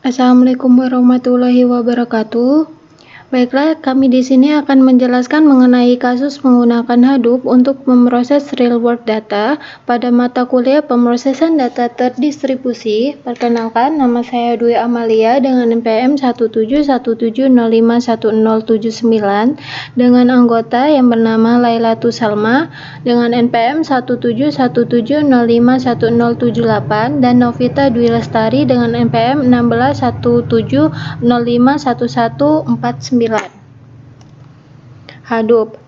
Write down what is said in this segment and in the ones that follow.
Assalamualaikum warahmatullahi wabarakatuh. Baiklah, kami di sini akan menjelaskan mengenai kasus menggunakan Hadoop untuk memproses real-world data pada mata kuliah pemrosesan data terdistribusi. Perkenalkan, nama saya Dwi Amalia dengan NPM 17170510079 dengan anggota yang bernama Lailatul Salma dengan NPM 17170510078 dan Novita Dwi Lestari dengan NPM 1617051149. Hadoop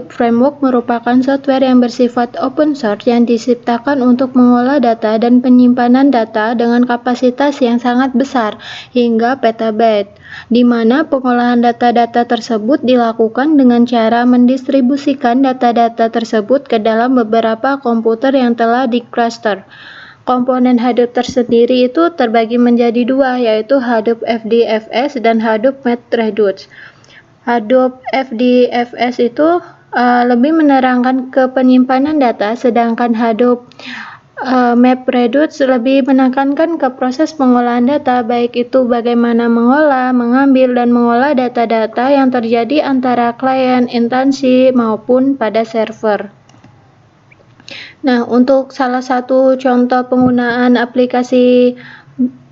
Framework merupakan software yang bersifat open source yang diciptakan untuk mengolah data dan penyimpanan data dengan kapasitas yang sangat besar, hingga petabyte, di mana pengolahan data-data tersebut dilakukan dengan cara mendistribusikan data-data tersebut ke dalam beberapa komputer yang telah di-cluster. Komponen Hadoop tersendiri itu terbagi menjadi dua, yaitu Hadoop FDFS dan Hadoop MapReduce. Hadoop FDFS itu lebih menerangkan ke penyimpanan data, sedangkan Hadoop MapReduce lebih menekankan ke proses pengolahan data, baik itu bagaimana mengolah, mengambil, dan mengolah data-data yang terjadi antara klien, instansi, maupun pada server. Nah, untuk salah satu contoh penggunaan aplikasi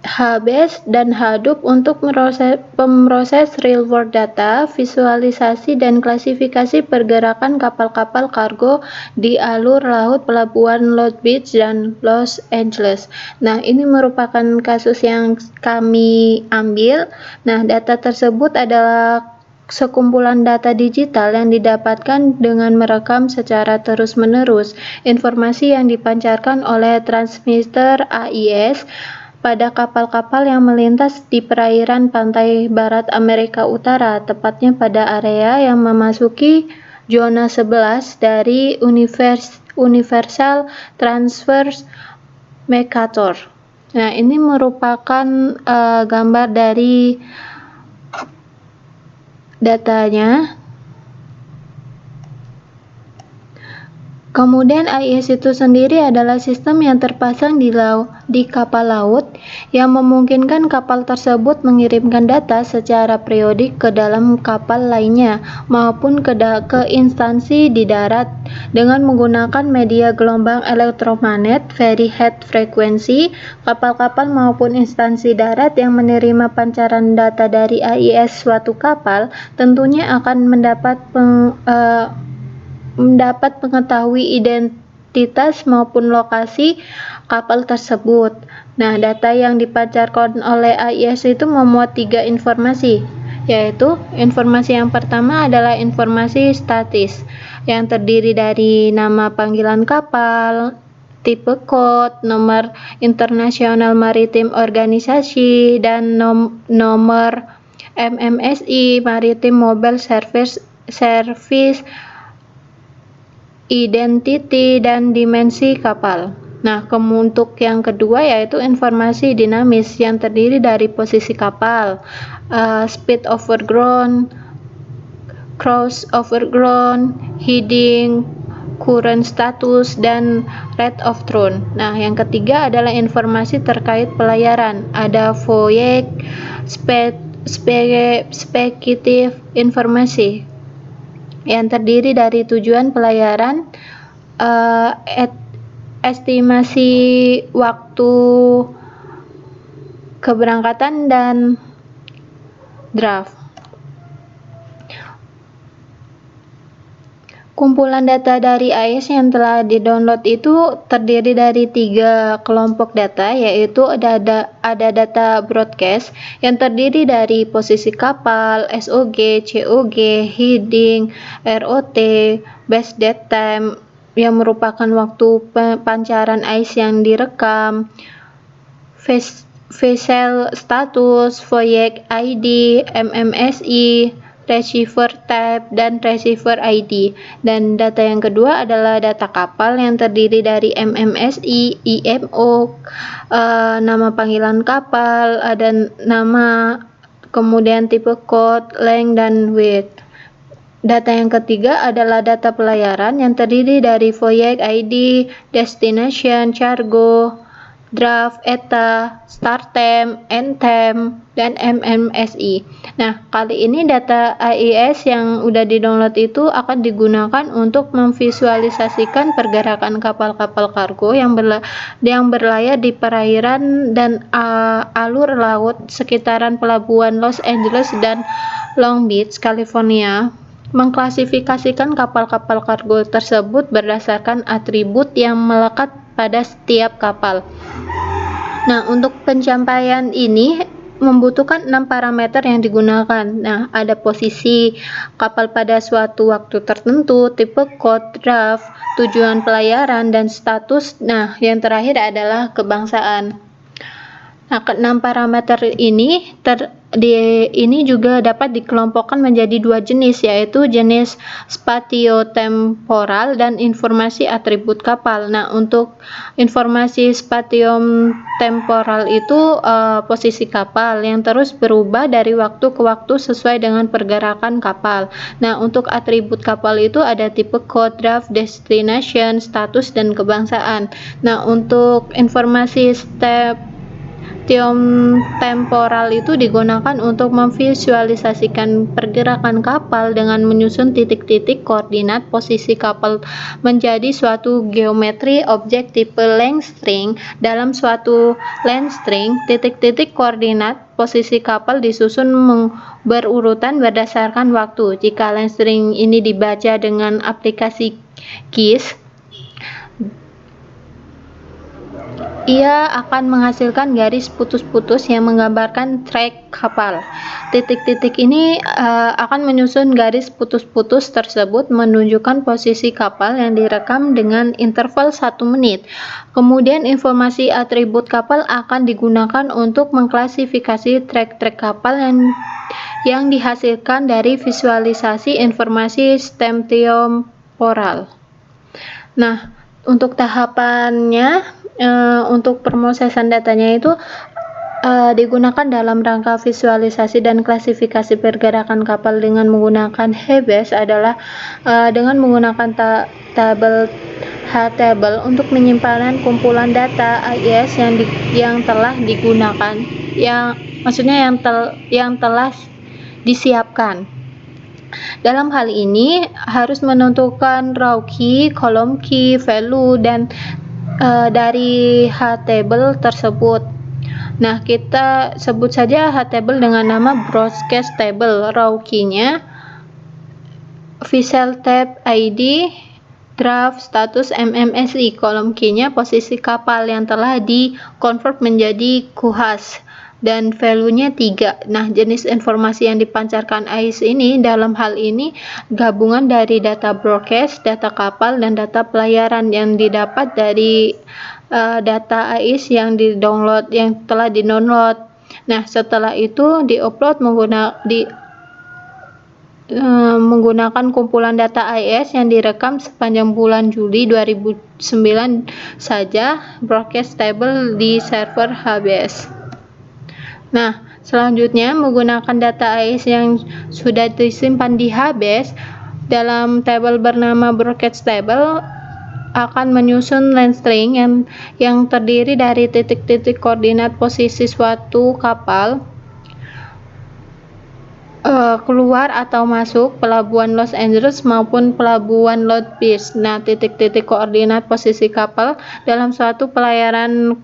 HBase dan Hadoop untuk pemroses real-world data, visualisasi dan klasifikasi pergerakan kapal-kapal kargo di alur laut pelabuhan Long Beach dan Los Angeles. Nah, ini merupakan kasus yang kami ambil. Nah, data tersebut adalah sekumpulan data digital yang didapatkan dengan merekam secara terus-menerus informasi yang dipancarkan oleh transmitter AIS pada kapal-kapal yang melintas di perairan pantai barat Amerika Utara, tepatnya pada area yang memasuki zona 11 dari Universal Transfer Mercator. Nah, ini merupakan gambar dari datanya. Kemudian AIS itu sendiri adalah sistem yang terpasang di kapal laut yang memungkinkan kapal tersebut mengirimkan data secara periodik ke dalam kapal lainnya maupun ke instansi di darat dengan menggunakan media gelombang elektromagnet very high frequency. Kapal-kapal maupun instansi darat yang menerima pancaran data dari AIS suatu kapal tentunya akan mendapat mengetahui identitas maupun lokasi kapal tersebut. Nah, data yang dipancarkan oleh AIS itu memuat 3 informasi, yaitu informasi yang pertama adalah informasi statis yang terdiri dari nama panggilan kapal, tipe kode, nomor internasional maritim organisasi, dan nomor MMSI Maritime Mobile Service identity, dan dimensi kapal. Nah, untuk yang kedua yaitu informasi dinamis yang terdiri dari posisi kapal, speed over ground, cruise over ground, heading, current status, dan rate of turn. Nah, yang ketiga adalah informasi terkait pelayaran. Ada voyage, speculative informasi yang terdiri dari tujuan pelayaran, estimasi waktu keberangkatan, dan draft. Kumpulan data dari AIS yang telah di-download itu terdiri dari 3 kelompok data, yaitu ada data broadcast yang terdiri dari posisi kapal, SOG, COG, heading, ROT, base date time yang merupakan waktu pancaran AIS yang direkam, vessel status, voyage ID, MMSI, receiver type, dan receiver ID. Dan data yang kedua adalah data kapal yang terdiri dari MMSI, IMO, nama panggilan kapal, dan nama, kemudian tipe kode, length, dan width. Data yang ketiga adalah data pelayaran yang terdiri dari voyage ID, destination, cargo, draft, ETA, StarTemp, NTemp, dan MMSI. Nah, kali ini data AIS yang udah di-download itu akan digunakan untuk memvisualisasikan pergerakan kapal-kapal kargo yang berlayar di perairan dan alur laut sekitaran pelabuhan Los Angeles dan Long Beach, California. Mengklasifikasikan kapal-kapal kargo tersebut berdasarkan atribut yang melekat pada setiap kapal. Nah, untuk pencapaian ini membutuhkan 6 parameter yang digunakan. Nah, ada posisi kapal pada suatu waktu tertentu, tipe kode, draft, tujuan pelayaran, dan status. Nah, yang terakhir adalah kebangsaan. Nah, ke-6 parameter ini juga dapat dikelompokkan menjadi 2 jenis, yaitu jenis spatiotemporal dan informasi atribut kapal. Nah, untuk informasi spatiotemporal itu posisi kapal yang terus berubah dari waktu ke waktu sesuai dengan pergerakan kapal. Nah, untuk atribut kapal itu ada tipe kode, draft, destination, status, dan kebangsaan. Nah, untuk informasi temporal itu digunakan untuk memvisualisasikan pergerakan kapal dengan menyusun titik-titik koordinat posisi kapal menjadi suatu geometri objek tipe length string. Dalam suatu length string, titik-titik koordinat posisi kapal disusun berurutan berdasarkan waktu. Jika length string ini dibaca dengan aplikasi GIS, ia akan menghasilkan garis putus-putus yang menggambarkan trek kapal. Titik-titik ini akan menyusun garis putus-putus tersebut menunjukkan posisi kapal yang direkam dengan interval 1 menit. Kemudian informasi atribut kapal akan digunakan untuk mengklasifikasi trek-trek kapal yang dihasilkan dari visualisasi informasi temporal. Nah, untuk tahapannya, untuk pemrosesan datanya itu digunakan dalam rangka visualisasi dan klasifikasi pergerakan kapal dengan menggunakan HBase adalah dengan menggunakan tabel HTable untuk penyimpanan kumpulan data AIS yang telah digunakan, yang telah disiapkan. Dalam hal ini harus menentukan row key, column key, value, dan dari HTable tersebut. Nah, kita sebut saja HTable dengan nama broadcast table. Row key-nya vessel tab ID, draft, status, MMSI. Column key-nya posisi kapal yang telah di-convert menjadi QHAS. Dan value-nya 3. Nah, jenis informasi yang dipancarkan AIS ini dalam hal ini gabungan dari data broadcast, data kapal, dan data pelayaran yang didapat dari data AIS yang telah di-download. Nah, setelah itu di-upload menggunakan kumpulan data AIS yang direkam sepanjang bulan Juli 2009 saja broadcast table di server HBase. Nah, selanjutnya menggunakan data AIS yang sudah disimpan di HBase dalam tabel bernama broadcast table akan menyusun length string yang terdiri dari titik-titik koordinat posisi suatu kapal keluar atau masuk pelabuhan Los Angeles maupun pelabuhan Long Beach. Nah, titik-titik koordinat posisi kapal dalam suatu pelayaran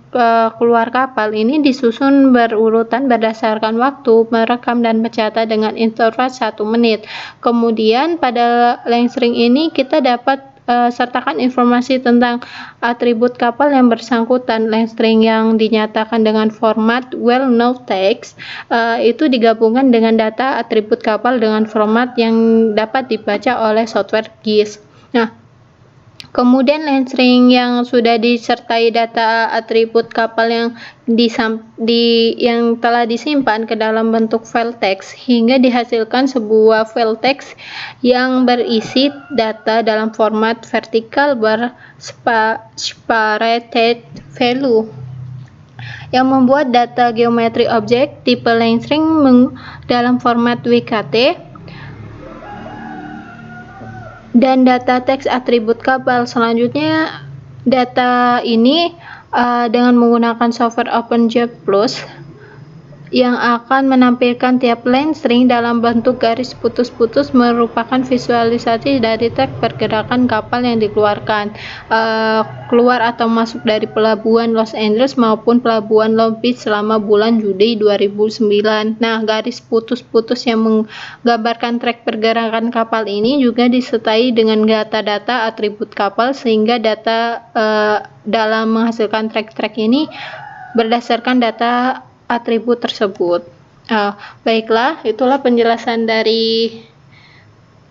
keluar kapal ini disusun berurutan berdasarkan waktu merekam dan mencatat dengan interval 1 menit. Kemudian pada length string ini kita dapat sertakan informasi tentang atribut kapal yang bersangkutan. Length string yang dinyatakan dengan format well-known text itu digabungkan dengan data atribut kapal dengan format yang dapat dibaca oleh software GIS. Nah, kemudian length string yang sudah disertai data atribut kapal yang telah disimpan ke dalam bentuk file teks hingga dihasilkan sebuah file teks yang berisi data dalam format vertikal separated value yang membuat data geometri objek tipe length string dalam format WKT dan data teks atribut kapal. Selanjutnya data ini dengan menggunakan software OpenGeoPlus yang akan menampilkan tiap line string dalam bentuk garis putus-putus merupakan visualisasi dari track pergerakan kapal yang dikeluarkan keluar atau masuk dari pelabuhan Los Angeles maupun pelabuhan Long Beach selama bulan Juli 2009. Nah, garis putus-putus yang menggambarkan track pergerakan kapal ini juga disertai dengan data-data atribut kapal sehingga data dalam menghasilkan track-track ini berdasarkan data atribut tersebut. Baiklah, itulah penjelasan dari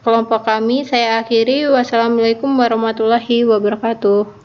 kelompok kami. Saya akhiri. Wassalamualaikum warahmatullahi wabarakatuh.